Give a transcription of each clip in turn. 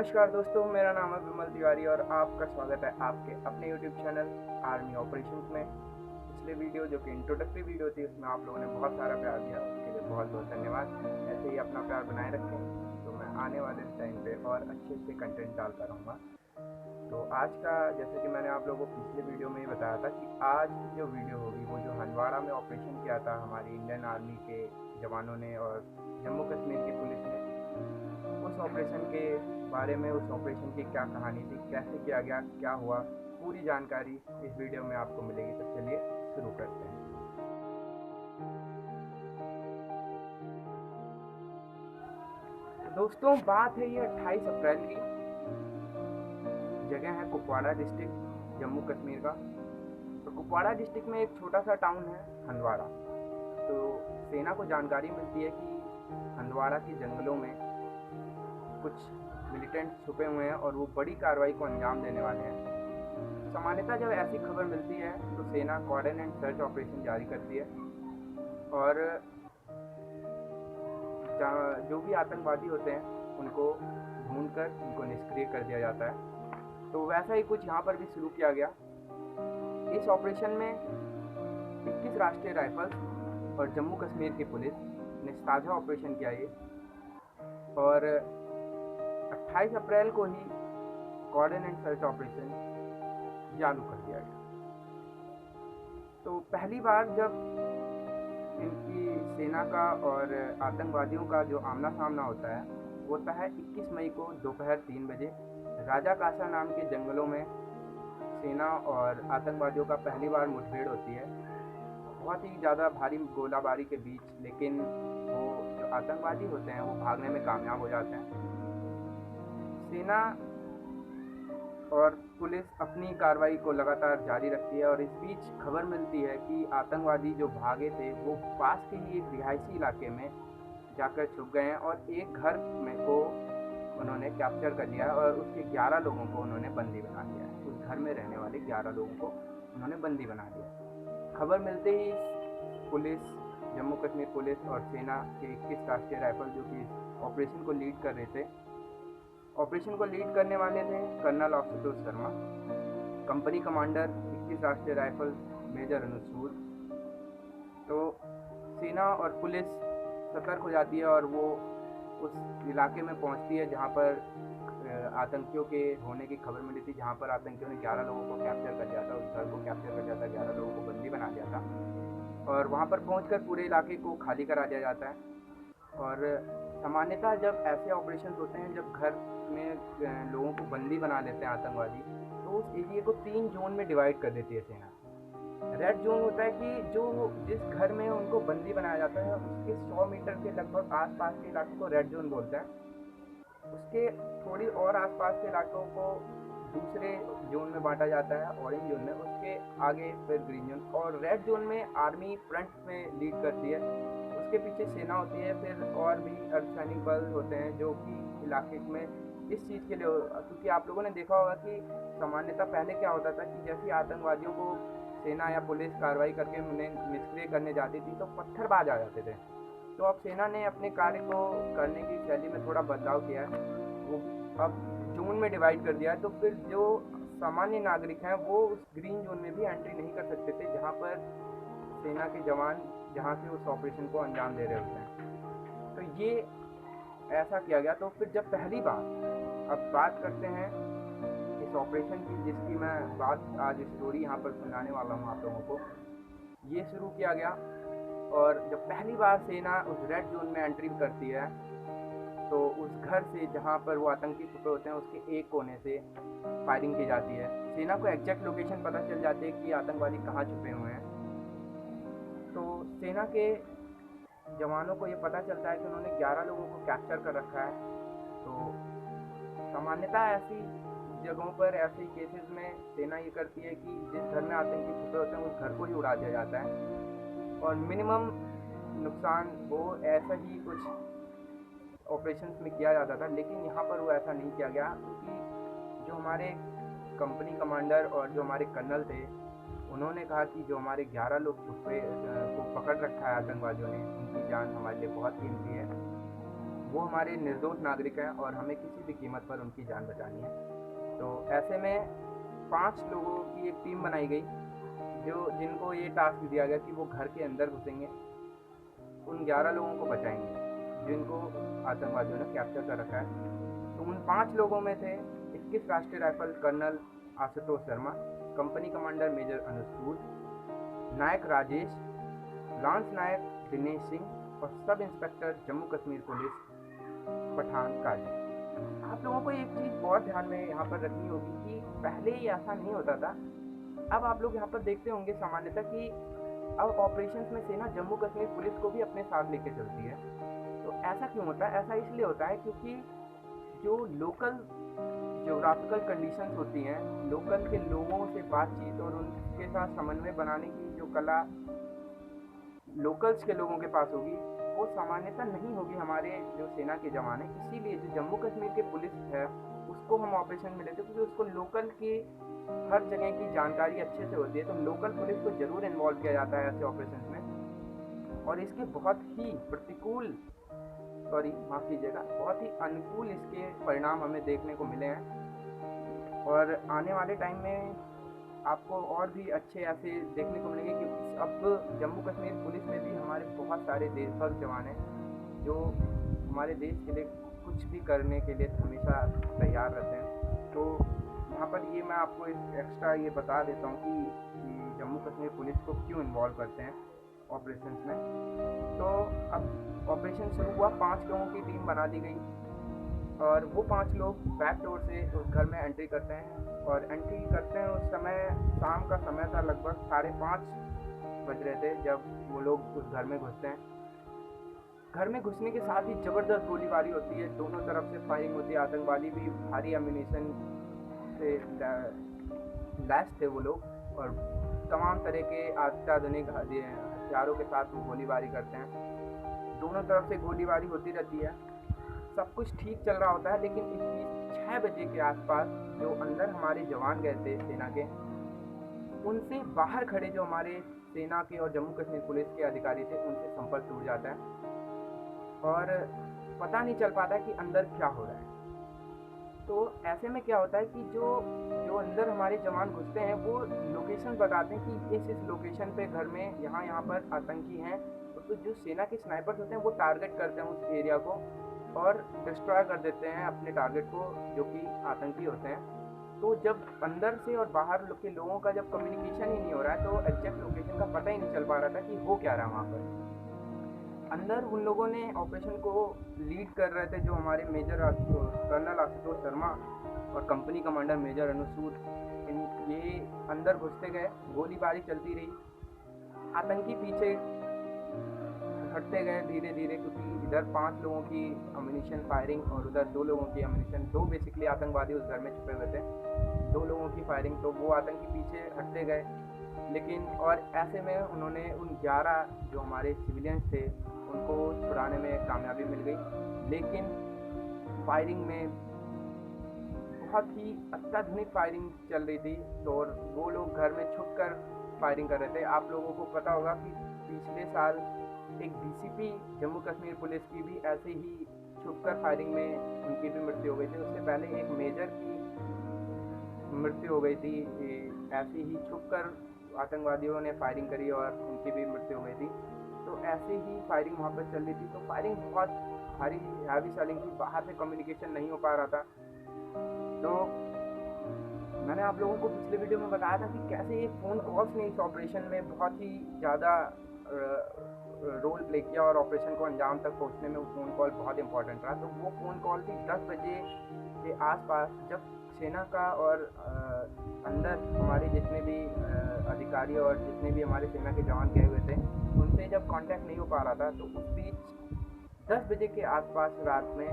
नमस्कार दोस्तों, मेरा नाम है विमल तिवारी और आपका स्वागत है आपके अपने यूट्यूब चैनल आर्मी ऑपरेशंस में। पिछले वीडियो जो कि इंट्रोडक्टरी वीडियो थी उसमें आप लोगों ने बहुत सारा प्यार दिया, उसके लिए बहुत बहुत धन्यवाद। ऐसे ही अपना प्यार बनाए रखें तो मैं आने वाले टाइम पे और अच्छे अच्छे कंटेंट डालता रहूँगा। तो आज का, जैसे कि मैंने आप लोगों को पिछले वीडियो में ही बताया था कि आज की जो वीडियो होगी वो जो हंदवाड़ा में ऑपरेशन किया था हमारी इंडियन आर्मी के जवानों ने और जम्मू कश्मीर की पुलिस ने, उस ऑपरेशन के बारे में, उस ऑपरेशन की क्या कहानी थी, कैसे किया गया, क्या हुआ, पूरी जानकारी इस वीडियो में आपको मिलेगी। तो चलिए शुरू करते हैं। तो दोस्तों, बात है ये 28 अप्रैल की। जगह है कुपवाड़ा डिस्ट्रिक्ट, जम्मू कश्मीर का। तो कुपवाड़ा डिस्ट्रिक्ट में एक छोटा सा टाउन है हंदवाड़ा। तो सेना को जानकारी मिलती है कि हंदवाड़ा के जंगलों में कुछ मिलिटेंट छुपे हुए हैं और वो बड़ी कार्रवाई को अंजाम देने वाले हैं। सामान्यतः जब ऐसी खबर मिलती है तो सेना कॉर्डन एंड सर्च ऑपरेशन जारी करती है और जो भी आतंकवादी होते हैं उनको ढूंढकर उनको निष्क्रिय कर दिया जाता है। तो वैसा ही कुछ यहाँ पर भी शुरू किया गया। इस ऑपरेशन में 21 राष्ट्रीय राइफल्स और जम्मू कश्मीर की पुलिस ने साझा ऑपरेशन किया ये, और 28 अप्रैल को ही कॉर्डन एंड सर्च ऑपरेशन चालू कर दिया गया। तो पहली बार जब इनकी सेना का और आतंकवादियों का जो आमना सामना होता है वो होता है 21 मई को दोपहर 3 बजे राजा कासा नाम के जंगलों में। सेना और आतंकवादियों का पहली बार मुठभेड़ होती है, बहुत ही ज़्यादा भारी गोलाबारी के बीच, लेकिन वो जो आतंकवादी होते हैं वो भागने में कामयाब हो जाते हैं। सेना और पुलिस अपनी कार्रवाई को लगातार जारी रखती है और इस बीच खबर मिलती है कि आतंकवादी जो भागे थे वो पास के ही एक रिहायशी इलाके में जाकर छुप गए हैं और एक घर में को उन्होंने कैप्चर कर लिया है और उसके 11 लोगों को उन्होंने बंदी बना लिया है। उस घर में रहने वाले 11 लोगों को उन्होंने बंदी बना लिया। खबर मिलते ही पुलिस, जम्मू कश्मीर पुलिस और सेना के 21 राष्ट्रीय राइफल जो कि ऑपरेशन को लीड कर रहे थे, ऑपरेशन को लीड करने वाले थे colonel Ashutosh Sharma, company commander 21 Rashtriya rifle major Anuj सूद। तो सेना और पुलिस सतर्क हो जाती है और वो उस इलाके में पहुंचती है जहां पर आतंकियों के होने की खबर मिली थी, जहां पर आतंकियों ने 11 लोगों को कैप्चर कर लिया था, उस घर को कैप्चर कर लिया था, 11 लोगों को बंदी बना लिया था। और वहां पर पहुंचकर पूरे इलाके को खाली करा दिया जाता है। और सामान्यतः जब ऐसे ऑपरेशन होते हैं, जब घर में लोगों को बंदी बना लेते हैं आतंकवादी, तो उस एरिया को 3 जोन में डिवाइड कर देती है सेना। रेड जोन होता है कि जो जिस घर में उनको बंदी बनाया जाता है उसके 100 मीटर के लगभग आसपास के इलाकों को रेड जोन बोलते हैं। उसके थोड़ी और आसपास के इलाकों को दूसरे जोन में बांटा जाता है, ऑरेंज जोन में। उसके आगे फिर ग्रीन जोन, और रेड जोन में आर्मी फ्रंट में लीड करती है, उसके पीछे सेना होती है, फिर और भी अर्धसैनिक बल होते हैं जो कि इलाके में इस चीज़ के लिए, क्योंकि आप लोगों ने देखा होगा कि सामान्यतः पहले क्या होता था कि जैसे आतंकवादियों को सेना या पुलिस कार्रवाई करके उन्हें निष्क्रिय करने जाती थी तो पत्थरबाज आ जाते थे। तो अब सेना ने अपने कार्य को करने की शैली में थोड़ा बदलाव किया है, वो अब जोन में डिवाइड कर दिया है। तो फिर जो सामान्य नागरिक हैं वो उस ग्रीन जोन में भी एंट्री नहीं कर सकते थे जहाँ पर सेना के जवान जहाँ से उस ऑपरेशन को अंजाम दे रहे होते हैं। तो ये ऐसा किया गया। तो फिर जब पहली बार, अब बात करते हैं इस ऑपरेशन की जिसकी मैं बात आज स्टोरी यहाँ पर सुनाने वाला हूँ आप लोगों को। ये शुरू किया गया और जब पहली बार सेना उस रेड जोन में एंट्री करती है तो उस घर से जहाँ पर वो आतंकी छुपे होते हैं उसके एक कोने से फायरिंग की जाती है। सेना को एग्जैक्ट लोकेशन पता चल जाती है कि आतंकवादी कहाँ छुपे हुए हैं। तो सेना के जवानों को ये पता चलता है कि उन्होंने 11 लोगों को कैप्चर कर रखा है। तो सामान्यतः ऐसी जगहों पर, ऐसे केसेस में सेना ये करती है कि जिस घर में आतंकी छुपे होते हैं उस घर को ही उड़ा दिया जाता है और मिनिमम नुकसान हो, ऐसा ही कुछ ऑपरेशंस में किया जाता था। लेकिन यहाँ पर वो ऐसा नहीं किया गया क्योंकि जो हमारे कंपनी कमांडर और जो हमारे कर्नल थे उन्होंने कहा कि जो हमारे 11 लोग छुपे को पकड़ रखा है आतंकवादियों ने, उनकी जान हमारे लिए बहुत कीमती है, वो हमारे निर्दोष नागरिक हैं और हमें किसी भी कीमत पर उनकी जान बचानी है। तो ऐसे में 5 लोगों की एक टीम बनाई गई जिनको ये टास्क दिया गया कि वो घर के अंदर घुसेंगे, उन 11 लोगों को बचाएंगे जिनको आतंकवादियों ने कैप्चर कर रखा है। तो उन 5 लोगों में थे 21 Rashtriya rifle colonel Ashutosh Sharma, company commander major Anuj Sood, naik Rajesh, lance naik Dinesh Singh और sub inspector Jammu Kashmir police Pathan Qazi. आप लोगों को एक चीज़ और ध्यान में यहाँ पर रखनी होगी कि पहले ये ऐसा नहीं होता था। अब आप लोग यहाँ पर देखते होंगे सामान्यतः कि अब ऑपरेशंस में सेना जम्मू कश्मीर पुलिस को भी अपने साथ लेके चलती है। तो ऐसा क्यों होता है? ऐसा इसलिए होता है क्योंकि जो लोकल ज्योग्राफिकल कंडीशंस होती हैं, लोकल के लोगों से बातचीत और उनके साथ समन्वय बनाने की जो कला लोकल्स के लोगों के पास होगी, वो सामान्यतः नहीं होगी हमारे जो सेना के जवान हैं। इसीलिए जो जम्मू कश्मीर के पुलिस है उसको हम ऑपरेशन में लेते हैं क्योंकि उसको लोकल की हर जगह की जानकारी अच्छे से होती है। तो लोकल पुलिस को ज़रूर इन्वॉल्व किया जाता है ऐसे ऑपरेशन में, और इसके बहुत ही माफ़ कीजिएगा, बहुत ही अनुकूल इसके परिणाम हमें देखने को मिले हैं। और आने वाले टाइम में आपको और भी अच्छे ऐसे देखने को मिलेंगे क्योंकि अब जम्मू कश्मीर पुलिस में भी हमारे बहुत सारे देशभक्त जवान हैं जो हमारे देश के लिए कुछ भी करने के लिए हमेशा तैयार रहते हैं। तो यहाँ पर ये मैं आपको एक्स्ट्रा ये बता देता हूँ कि जम्मू कश्मीर पुलिस को क्यों इन्वॉल्व करते हैं ऑपरेशंस में। तो अब ऑपरेशन शुरू हुआ, 5 लोगों की टीम बना दी गई और वो 5 लोग बैक डोर से उस घर में एंट्री करते हैं। और एंट्री करते हैं उस समय शाम का समय था, लगभग 5:30 बज रहे थे जब वो लोग उस घर में घुसते हैं। घर में घुसने के साथ ही ज़बरदस्त गोलीबारी होती है, दोनों तरफ से फायरिंग होती है। आतंकवादी भी भारी एम्यूनिशन से लैस थे वो लोग और तमाम तरह के अत्याधुनिक हथियारों के साथ वो गोलीबारी करते हैं। दोनों तरफ से गोलीबारी होती रहती है, सब कुछ ठीक चल रहा होता है। लेकिन इस बीच 6 बजे के आसपास जो अंदर हमारे जवान गए थे सेना के, उनसे बाहर खड़े जो हमारे सेना के और जम्मू कश्मीर पुलिस के अधिकारी थे, उनसे संपर्क टूट जाता है और पता नहीं चल पाता कि अंदर क्या हो रहा है। तो ऐसे में क्या होता है कि जो अंदर हमारे जवान घुसते हैं वो लोकेशन बताते हैं कि इस लोकेशन पे घर में यहाँ पर आतंकी हैं। तो जो सेना के स्नाइपर्स होते हैं वो टारगेट करते हैं उस एरिया को और डिस्ट्रॉय कर देते हैं अपने टारगेट को, जो कि आतंकी होते हैं। तो जब अंदर से और बाहर के लोगों का जब कम्युनिकेशन ही नहीं हो रहा है तो एग्जैक्ट लोकेशन का पता ही नहीं चल पा रहा था कि हो क्या रहा है वहाँ पर। अंदर उन लोगों ने ऑपरेशन को लीड कर रहे थे जो हमारे मेजर कर्नल आशुतोष शर्मा और कंपनी कमांडर मेजर अनुज सूद। ये अंदर घुसते गए, गोलीबारी चलती रही, आतंकी पीछे हटते गए धीरे धीरे, क्योंकि इधर 5 लोगों की अम्यूनिशन फायरिंग और उधर 2 लोगों की अम्यूनिशन, 2 बेसिकली आतंकवादी उस घर में छुपे हुए थे, 2 लोगों की फायरिंग। तो वो आतंकी पीछे हटते गए, लेकिन और ऐसे में उन्होंने उन 11 जो हमारे सिविलियंस थे उनको छुड़ाने में कामयाबी मिल गई। लेकिन फायरिंग में बहुत ही अत्याधुनिक फायरिंग चल रही थी, तो और वो लोग घर में छुप कर फायरिंग कर रहे थे। आप लोगों को पता होगा कि पिछले साल एक डीसीपी जम्मू कश्मीर पुलिस की भी ऐसे ही छुपकर फायरिंग में उनकी भी मृत्यु हो गई थी। उससे पहले एक मेजर की मृत्यु हो गई थी, ऐसे ही छुपकर आतंकवादियों ने फायरिंग करी और उनकी भी मृत्यु हो गई थी। तो ऐसे ही फायरिंग वहाँ पर चल रही थी। तो फायरिंग बहुत भारी हैवी सेलिंग थी, बाहर से कम्युनिकेशन नहीं हो पा रहा था। तो मैंने आप लोगों को पिछले वीडियो में बताया था कि कैसे ये फ़ोन कॉल्स ने इस ऑपरेशन में बहुत ही ज़्यादा रोल प्ले किया और ऑपरेशन को अंजाम तक पहुंचने में वो फ़ोन कॉल बहुत इंपॉर्टेंट रहा। तो वो फ़ोन कॉल थी 10 बजे के आसपास, जब सेना का और अंदर हमारे जितने भी अधिकारी और जितने भी हमारे सेना के जवान गए हुए थे उनसे जब कांटेक्ट नहीं हो पा रहा था। तो उस बीच 10 बजे के आसपास रात में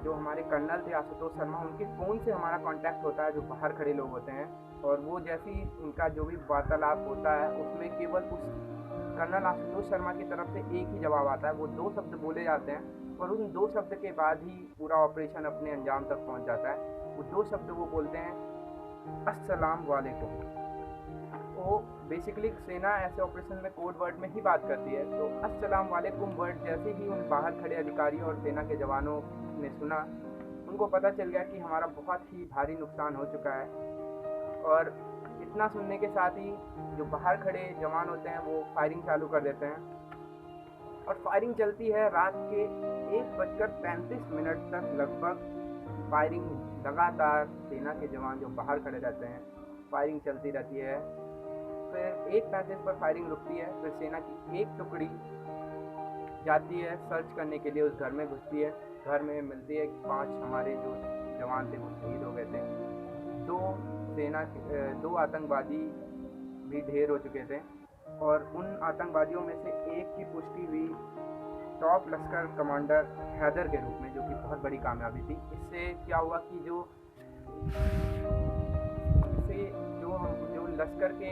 जो हमारे कर्नल थे आशुतोष शर्मा, उनके फ़ोन से हमारा कांटेक्ट होता है, जो बाहर खड़े लोग होते हैं, और वो जैसे ही उनका जो भी वार्तालाप होता है उसमें केवल उस कर्नल आशुतोष शर्मा की तरफ से एक ही जवाब आता है। वो 2 शब्द बोले जाते हैं और उन 2 शब्द के बाद ही पूरा ऑपरेशन अपने अंजाम तक पहुंच जाता है। वो 2 शब्द वो बोलते हैं, अस्सलाम वालेकुम। वो बेसिकली सेना ऐसे ऑपरेशन में कोड वर्ड में ही बात करती है। तो अस्सलाम वालेकुम वर्ड जैसे ही उन बाहर खड़े अधिकारियों और सेना के जवानों ने सुना, उनको पता चल गया कि हमारा बहुत ही भारी नुकसान हो चुका है। और इतना सुनने के साथ ही जो बाहर खड़े जवान होते हैं वो फायरिंग चालू कर देते हैं, और फायरिंग चलती है रात के 1:35 तक लगभग। फायरिंग लगातार सेना के जवान जो बाहर खड़े रहते हैं, फायरिंग चलती रहती है। फिर 1:35 पर फायरिंग रुकती है। फिर सेना की एक टुकड़ी जाती है सर्च करने के लिए, उस घर में घुसती है। घर में मिलती है 5 हमारे जो जवान थे वो शहीद हो गए थे। 2 आतंकवादी भी ढेर हो चुके थे, और उन आतंकवादियों में से एक की पुष्टि हुई टॉप लश्कर कमांडर हैदर के रूप में, जो कि बहुत बड़ी कामयाबी थी। इससे क्या हुआ कि जो लश्कर के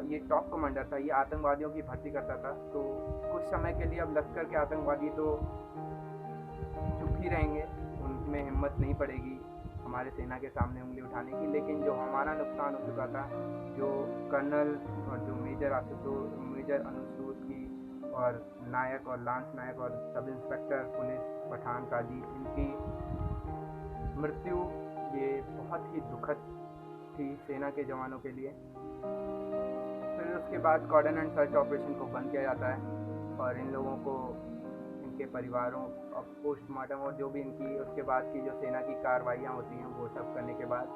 ये टॉप कमांडर था, ये आतंकवादियों की भर्ती करता था। तो कुछ समय के लिए अब लश्कर के आतंकवादी तो चुप ही रहेंगे, उनमें हिम्मत नहीं पड़ेगी हमारे सेना के सामने उंगली उठाने की। लेकिन जो हमारा नुकसान हो चुका था, जो कर्नल और जो मेजर अनुसूद की और नायक और लांस नायक और सब इंस्पेक्टर पुलिस पठान काजी, इनकी मृत्यु ये बहुत ही दुखद थी सेना के जवानों के लिए। फिर उसके बाद कॉर्डन एंड सर्च ऑपरेशन को बंद किया जाता है, और इन लोगों को इनके परिवारों और पोस्टमार्टम और जो भी इनकी उसके बाद की जो सेना की कार्रवाइयाँ होती हैं वो सब करने के बाद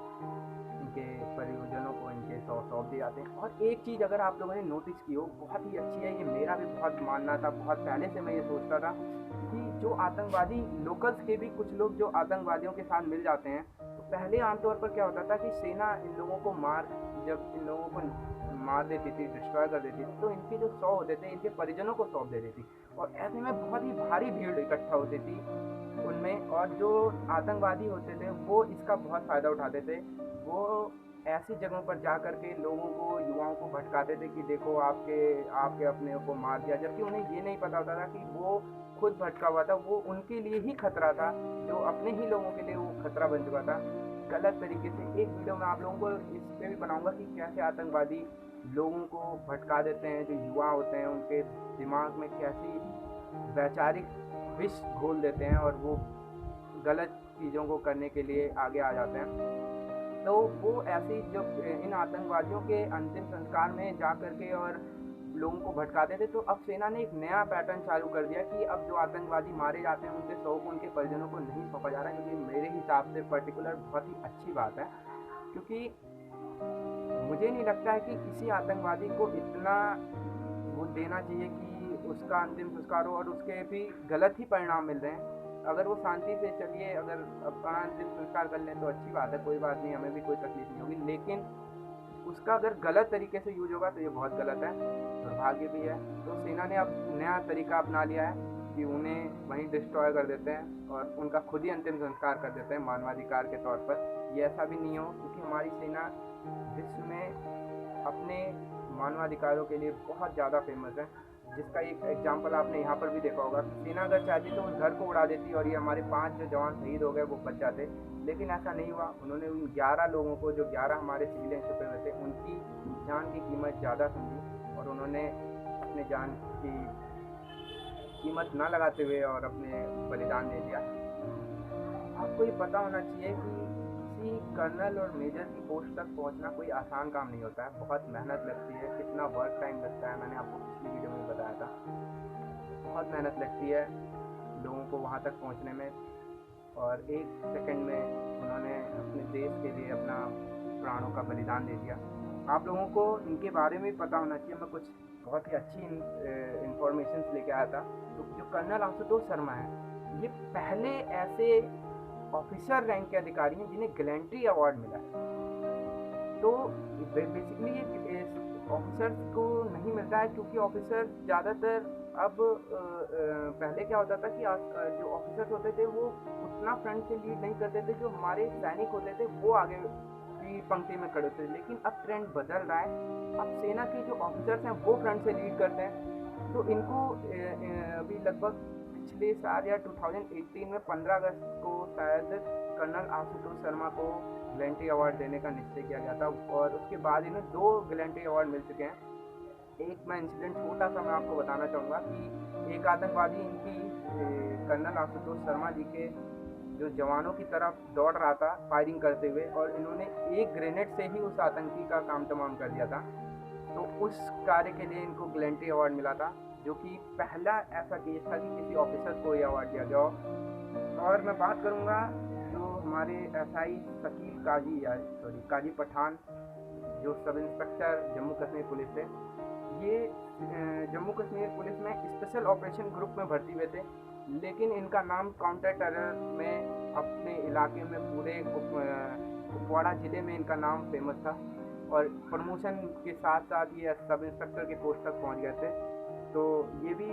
इनके परिजनों को इनके सौंप दिए जाते हैं। और एक चीज़ अगर आप लोगों ने नोटिस की हो, बहुत ही अच्छी है, ये मेरा भी बहुत मानना था, बहुत पहले से मैं ये सोचता था कि जो आतंकवादी लोकल्स के भी कुछ लोग जो आतंकवादियों के साथ मिल जाते हैं, तो पहले आमतौर पर क्या होता था कि सेना इन लोगों को जब इन लोगों को मार देती थी, डिस्ट्रॉय कर देती थी, तो इनके जो 100 होते थे इनके परिजनों को सौंप देती थी, और ऐसे में बहुत ही भारी भीड़ इकट्ठा होती थी उनमें। और जो आतंकवादी होते थे वो इसका बहुत फ़ायदा उठाते थे। वो ऐसी जगहों पर जा कर के लोगों को, युवाओं को भटकाते थे कि देखो आपके अपने को मार दिया, जबकि उन्हें ये नहीं पता होता था कि वो खुद भटका हुआ था, वो उनके लिए ही खतरा था, जो अपने ही लोगों के लिए वो खतरा बन चुका था गलत तरीके से। एक वीडियो में आप लोगों को इस पर भी बनाऊंगा कि कैसे आतंकवादी लोगों को भटका देते हैं, जो युवा होते हैं उनके दिमाग में कैसी वैचारिक विष घोल देते हैं, और वो गलत चीज़ों को करने के लिए आगे आ जाते हैं। तो वो ऐसी जब इन आतंकवादियों के अंतिम संस्कार में जा कर के और लोगों को भटकाते थे, तो अब सेना ने एक नया पैटर्न चालू कर दिया कि अब जो आतंकवादी मारे जाते हैं उनके 100 को उनके परिजनों को नहीं सौंपा जा रहा है, क्योंकि मेरे हिसाब से पर्टिकुलर बहुत ही अच्छी बात है। क्योंकि मुझे नहीं लगता है कि किसी आतंकवादी को इतना वो देना चाहिए कि उसका अंतिम संस्कार हो और उसके भी गलत ही परिणाम मिल रहे हैं। अगर वो शांति से चलिए, अगर अपना अंतिम संस्कार कर लें तो अच्छी बात है, कोई बात नहीं, हमें भी कोई तकलीफ नहीं होगी। लेकिन उसका अगर गलत तरीके से यूज होगा तो ये बहुत गलत है, दुर्भाग्य भी है। तो सेना ने अब नया तरीका अपना लिया है कि उन्हें वहीं डिस्ट्रॉय कर देते हैं और उनका खुद ही अंतिम संस्कार कर देते हैं मानवाधिकार के तौर पर। ये ऐसा भी नहीं हो, क्योंकि हमारी सेना विश्व में अपने मानवाधिकारों के लिए बहुत ज़्यादा फेमस है, जिसका एक एग्जाम्पल आपने यहाँ पर भी देखा होगा। सेना अगर चाहती तो उस घर को उड़ा देती और ये हमारे 5 जो जवान शहीद हो गए वो बच जाते, लेकिन ऐसा नहीं हुआ। उन्होंने उन 11 लोगों को, जो 11 हमारे सिविलियन छुपे हुए थे, उनकी जान की कीमत ज़्यादा समझी और उन्होंने अपने जान की कीमत ना लगाते हुए और अपने बलिदान दे दिया। आपको ये पता होना चाहिए कि किसी कर्नल और मेजर की पोस्ट तक पहुंचना कोई आसान काम नहीं होता है, बहुत मेहनत लगती है, कितना वर्क टाइम लगता है, मैंने आपको पिछली वीडियो में बताया था। बहुत मेहनत लगती है लोगों को वहां तक पहुंचने में, और 1 सेकंड में उन्होंने अपने देश के लिए अपना प्राणों का बलिदान दे दिया। आप लोगों को इनके बारे में पता होना चाहिए। मैं कुछ बहुत ही अच्छी इंफॉर्मेशन लेके आया था। तो जो कर्नल आशुतोष शर्मा है, ये पहले ऐसे ऑफिसर रैंक के अधिकारी हैं जिन्हें गैलेंट्री अवार्ड मिला है। तो बेसिकली ये ऑफिसर्स को नहीं मिलता है, क्योंकि ऑफिसर ज़्यादातर अब पहले क्या होता था कि जो ऑफिसर्स होते थे वो उतना फ्रंट से लीड नहीं करते थे, जो हमारे सैनिक होते थे वो आगे की पंक्ति में खड़े थे। लेकिन अब ट्रेंड बदल रहा है, अब सेना के जो ऑफिसर्स हैं वो फ्रंट से लीड करते हैं। तो इनको अभी लगभग पिछले साल या 2018 में 15 अगस्त को शायद कर्नल आशुतोष शर्मा को गैलेंट्री अवार्ड देने का निश्चय किया गया था और उसके बाद इन्हें 2 गैलेंट्री अवार्ड मिल चुके हैं। एक मैं इंसिडेंट छोटा सा मैं आपको बताना चाहूँगा कि एक आतंकवादी इनकी कर्नल आशुतोष शर्मा जी के जो जवानों की तरफ दौड़ रहा था फायरिंग करते हुए, और इन्होंने एक ग्रेनेड से ही उस आतंकी का काम तमाम कर दिया था। तो उस कार्य के लिए इनको गैलेंट्री अवार्ड मिला था, जो कि पहला ऐसा केस था कि किसी ऑफिसर को ये अवार्ड दिया गया हो। और मैं बात करूँगा जो हमारे एसआई शकील काजी पठान, जो सब इंस्पेक्टर जम्मू कश्मीर पुलिस थे। ये जम्मू कश्मीर पुलिस में स्पेशल ऑपरेशन ग्रुप में भर्ती हुए थे, लेकिन इनका नाम काउंटर टेरर में अपने इलाके में पूरे कुपवाड़ा ज़िले में इनका नाम फेमस था, और प्रमोशन के साथ साथ ये सब इंस्पेक्टर के पोस्ट तक पहुंच गए थे। तो ये भी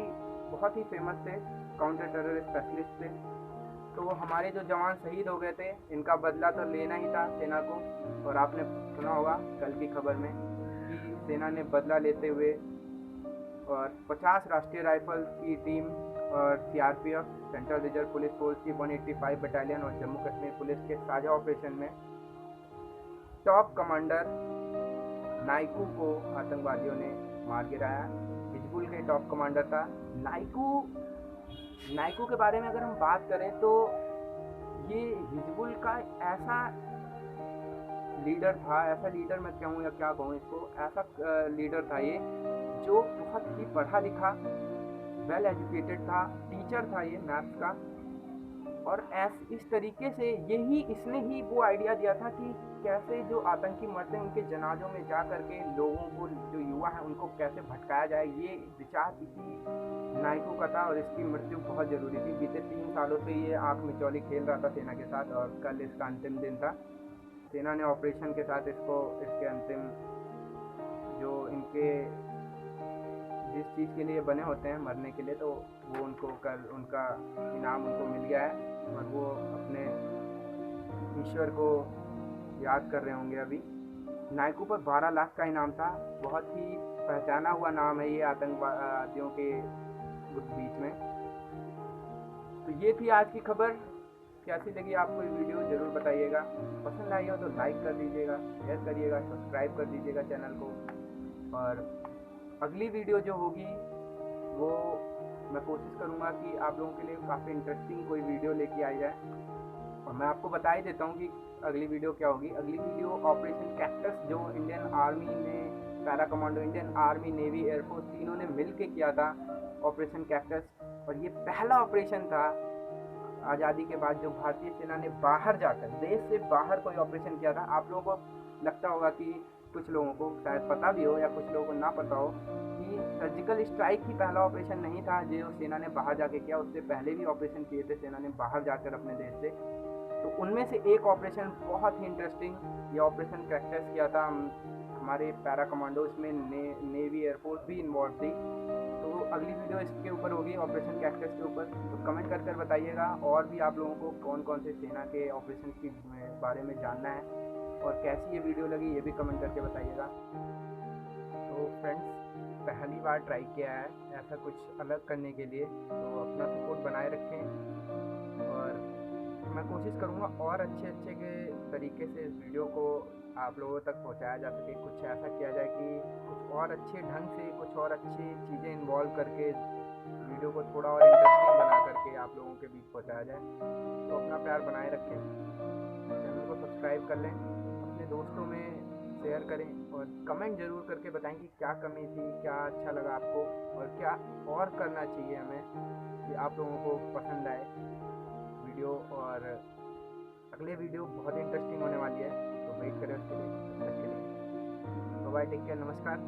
बहुत ही फेमस थे, काउंटर टेरर स्पेशलिस्ट थे। तो हमारे जो जवान शहीद हो गए थे, इनका बदला तो लेना ही था सेना को। और आपने सुना होगा कल की खबर में कि सेना ने बदला लेते हुए और 50 राष्ट्रीय राइफल्स की टीम और CRPF central reserve police force की 185 बटालियन और जम्मू कश्मीर पुलिस के साझा ऑपरेशन में टॉप कमांडर नाइकू को आतंकवादियों ने मार गिराया। हिजबुल के टॉप कमांडर था नाइकू के बारे में अगर हम बात करें तो ये हिजबुल का ऐसा लीडर मैं कहूँ या क्या कहूँ इसको, ऐसा लीडर था ये जो बहुत ही पढ़ा लिखा, वेल एजुकेटेड था, टीचर था ये मैथ्स का। और इस तरीके से इसने ही वो आइडिया दिया था कि कैसे जो आतंकी मरते हैं उनके जनाजों में जा करके लोगों को, जो युवा है उनको कैसे भटकाया जाए। ये विचार इसी नाइकू का था और इसकी मृत्यु बहुत ज़रूरी थी। बीते 3 सालों से ये आँख मिचौली खेल रहा था सेना के साथ, और कल इसका अंतिम दिन था। सेना ने ऑपरेशन के साथ इसके अंतिम जो इनके जिस चीज़ के लिए बने होते हैं मरने के लिए, तो वो उनको कल उनका इनाम उनको मिल गया है, और वो अपने ईश्वर को याद कर रहे होंगे अभी। नाइकू पर 12 लाख का इनाम था। बहुत ही पहचाना हुआ नाम है ये आतंकवादियों के बीच में। तो ये थी आज की खबर। कैसी लगी आपको ये वीडियो ज़रूर बताइएगा। पसंद आई हो तो लाइक कर दीजिएगा, शेयर करिएगा, सब्सक्राइब कर दीजिएगा चैनल को। और अगली वीडियो जो होगी वो मैं कोशिश करूँगा कि आप लोगों के लिए काफ़ी इंटरेस्टिंग कोई वीडियो लेके आई जाए। और मैं आपको बता ही देता हूँ कि अगली वीडियो क्या होगी। अगली वीडियो ऑपरेशन कैक्टस, जो इंडियन आर्मी ने, para commando, Indian army, navy, air force तीनों ने मिल के किया था ऑपरेशन कैक्टस। और ये पहला ऑपरेशन था आज़ादी के बाद जो भारतीय सेना ने बाहर जाकर, देश से बाहर कोई ऑपरेशन किया था। आप लोगों को लगता होगा कि कुछ लोगों को शायद पता भी हो या कुछ लोगों को ना पता हो कि सर्जिकल स्ट्राइक ही पहला ऑपरेशन नहीं था जो सेना ने बाहर जाके किया। उससे पहले भी ऑपरेशन किए थे सेना ने बाहर जाकर अपने देश से। तो उनमें से एक ऑपरेशन बहुत ही इंटरेस्टिंग, ये ऑपरेशन कैक्टस किया था हमारे पैरा कमांडो, इसमें नेवी, एयरफोर्स भी इन्वॉल्व थी। तो अगली वीडियो इसके ऊपर होगी, ऑपरेशन कैक्टस के ऊपर। तो कमेंट कर बताइएगा और भी आप लोगों को कौन कौन से सेना के ऑपरेशन के बारे में जानना है और कैसी ये वीडियो लगी ये भी कमेंट करके बताइएगा। तो फ्रेंड्स, पहली बार ट्राई किया है ऐसा कुछ अलग करने के लिए, तो अपना सपोर्ट बनाए रखें। और मैं कोशिश करूँगा और अच्छे के तरीके से इस वीडियो को आप लोगों तक पहुँचाया जा सके। कुछ ऐसा किया जाए कि कुछ और अच्छे ढंग से, कुछ और अच्छी चीज़ें इन्वॉल्व करके वीडियो को थोड़ा और इंटरेस्टिंग बना करके आप लोगों के बीच पहुँचाया जाए। तो अपना प्यार बनाए रखें, चैनल को सब्सक्राइब कर लें, अपने दोस्तों में शेयर करें और कमेंट ज़रूर करके बताएं कि क्या कमी थी, क्या अच्छा लगा आपको और क्या और करना चाहिए हमें कि आप लोगों को पसंद आए वीडियो। और अगले वीडियो बहुत इंटरेस्टिंग होने वाली है, तो वेट करें उसके लिए। तब तक के लिए बाय, टेक केयर, नमस्कार।